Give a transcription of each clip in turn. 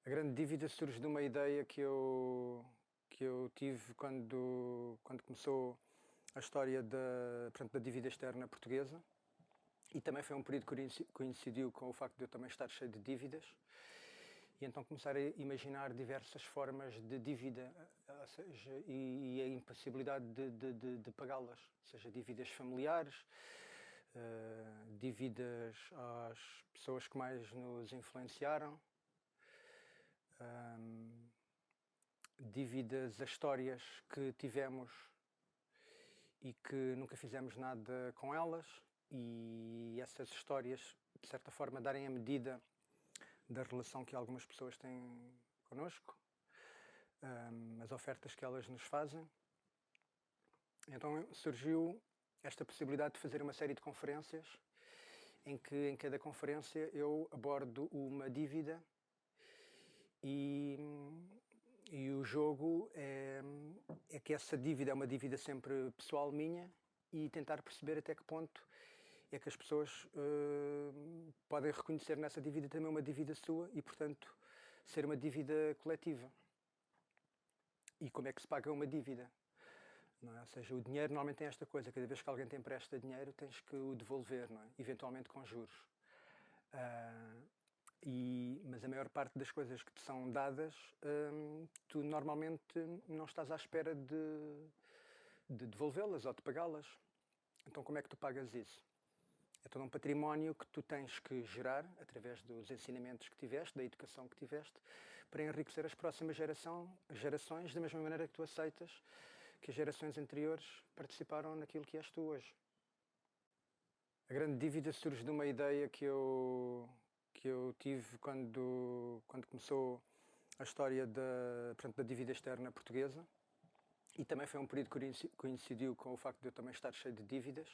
A grande dívida surge de uma ideia que eu tive quando começou a história da dívida externa portuguesa, e também foi um período que coincidiu com o facto de eu também estar cheio de dívidas, e então começar a imaginar diversas formas de dívida, ou seja, e a impossibilidade de pagá-las, seja dívidas familiares, dívidas às pessoas que mais nos influenciaram, dívidas a histórias que tivemos e que nunca fizemos nada com elas, e essas histórias, de certa forma, darem a medida da relação que algumas pessoas têm connosco, as ofertas que elas nos fazem. Então surgiu esta possibilidade de fazer uma série de conferências em que em cada conferência eu abordo uma dívida, e o jogo é que essa dívida é uma dívida sempre pessoal minha, e tentar perceber até que ponto é que as pessoas podem reconhecer nessa dívida também uma dívida sua e, portanto, ser uma dívida coletiva. E como é que se paga uma dívida? Não é? Ou seja, o dinheiro normalmente tem esta coisa: cada vez que alguém te empresta dinheiro tens que o devolver, não é? Eventualmente com juros. Mas a maior parte das coisas que te são dadas, tu normalmente não estás à espera de devolvê-las ou de pagá-las. Então como é que tu pagas isso? É todo um património que tu tens que gerar através dos ensinamentos que tiveste, da educação que tiveste, para enriquecer as próximas gerações, da mesma maneira que tu aceitas que as gerações anteriores participaram naquilo que és tu hoje. A grande dívida surge de uma ideia que eu tive quando começou a história da dívida externa portuguesa, e também foi um período que coincidiu com o facto de eu também estar cheio de dívidas,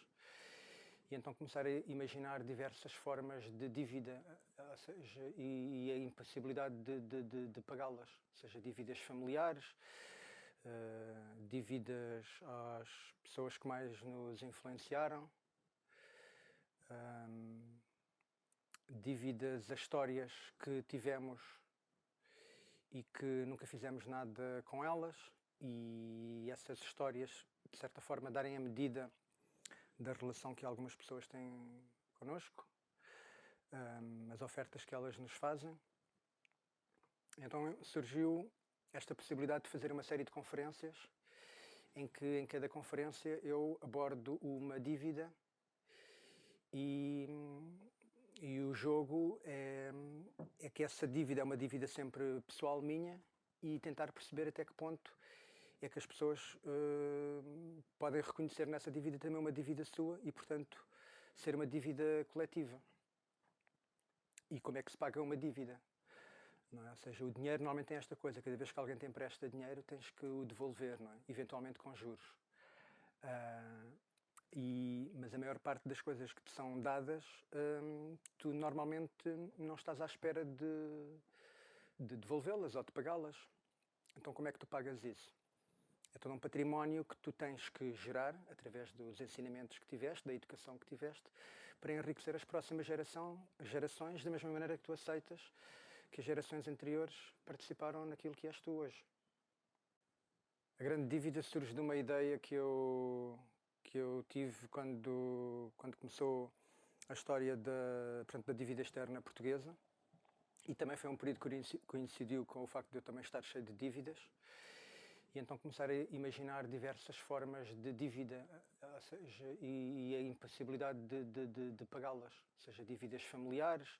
e então começar a imaginar diversas formas de dívida, ou seja, e a impossibilidade de pagá-las, seja dívidas familiares, dívidas às pessoas que mais nos influenciaram, dívidas a histórias que tivemos e que nunca fizemos nada com elas, e essas histórias, de certa forma, darem a medida da relação que algumas pessoas têm connosco, as ofertas que elas nos fazem. Então surgiu esta possibilidade de fazer uma série de conferências em que em cada conferência eu abordo uma dívida, e o jogo é que essa dívida é uma dívida sempre pessoal minha, e tentar perceber até que ponto é que as pessoas podem reconhecer nessa dívida também uma dívida sua e, portanto, ser uma dívida coletiva. E como é que se paga uma dívida? Não é? Ou seja, o dinheiro normalmente tem esta coisa: cada vez que alguém te empresta dinheiro tens que o devolver, não é? Eventualmente com juros. Mas a maior parte das coisas que te são dadas, tu normalmente não estás à espera de devolvê-las ou de pagá-las. Então como é que tu pagas isso? É todo um património que tu tens que gerar através dos ensinamentos que tiveste, da educação que tiveste, para enriquecer as próximas gerações, da mesma maneira que tu aceitas que as gerações anteriores participaram naquilo que és tu hoje. A grande dívida surge de uma ideia que eu tive quando começou a história da dívida externa portuguesa, e também foi um período que coincidiu com o facto de eu também estar cheio de dívidas, e então começar a imaginar diversas formas de dívida, ou seja, e a impossibilidade de pagá-las, seja dívidas familiares,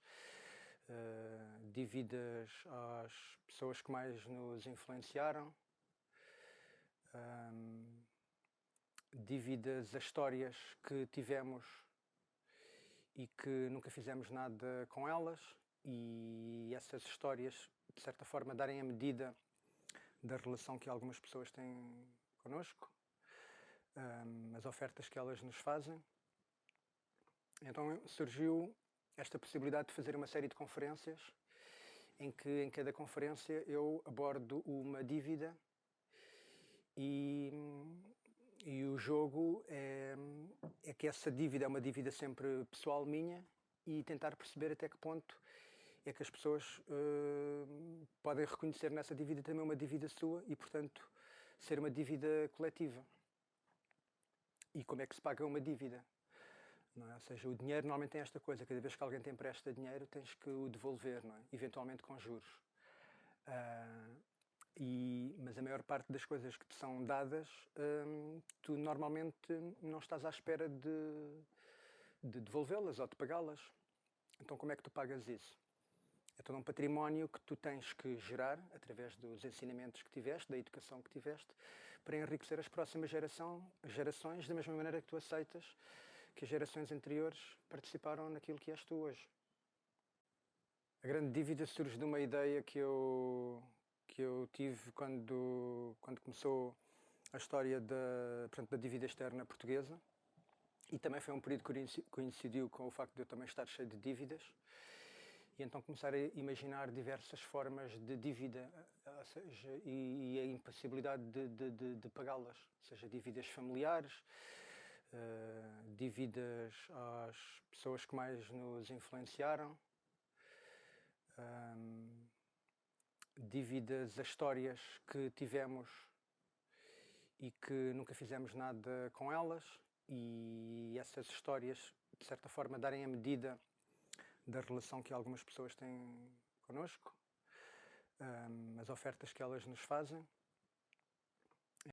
dívidas às pessoas que mais nos influenciaram, dívidas a histórias que tivemos e que nunca fizemos nada com elas, e essas histórias, de certa forma, darem a medida da relação que algumas pessoas têm connosco, as ofertas que elas nos fazem. Então surgiu esta possibilidade de fazer uma série de conferências em que em cada conferência eu abordo uma dívida, e o jogo é que essa dívida é uma dívida sempre pessoal minha, e tentar perceber até que ponto é que as pessoas podem reconhecer nessa dívida também uma dívida sua e, portanto, ser uma dívida coletiva. E como é que se paga uma dívida? Não é? Ou seja, o dinheiro normalmente tem esta coisa, cada vez que alguém te empresta dinheiro tens que o devolver, não é? Eventualmente com juros. Mas a maior parte das coisas que te são dadas, tu normalmente não estás à espera de devolvê-las ou de pagá-las. Então como é que tu pagas isso? É todo um património que tu tens que gerar através dos ensinamentos que tiveste, da educação que tiveste, para enriquecer as próximas gerações, da mesma maneira que tu aceitas que as gerações anteriores participaram naquilo que és tu hoje. A grande dívida surge de uma ideia que eu tive quando começou a história portanto, da dívida externa portuguesa, e também foi um período que coincidiu com o facto de eu também estar cheio de dívidas, e então começar a imaginar diversas formas de dívida, ou seja, e a impossibilidade de pagá-las, seja dívidas familiares, dívidas às pessoas que mais nos influenciaram, dívidas a histórias que tivemos e que nunca fizemos nada com elas, e essas histórias, de certa forma, darem a medida da relação que algumas pessoas têm connosco, as ofertas que elas nos fazem.